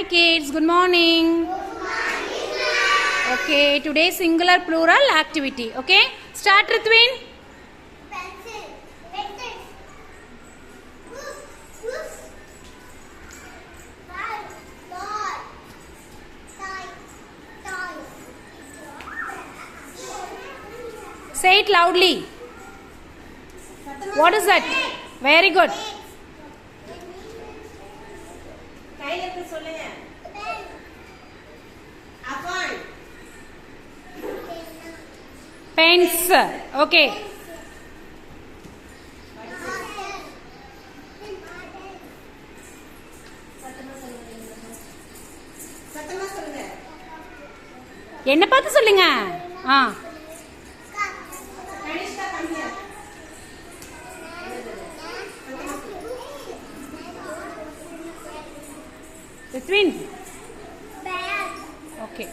Hi kids, good morning. Okay, today singular plural activity. Okay, start Rithwin. Pencil, letters, book, ball, toys. Say it loudly. What is that? Very good. Pens. Okay. என்ன பார்த்து சொல்லுங்க. Rithwin. Bag. Okay.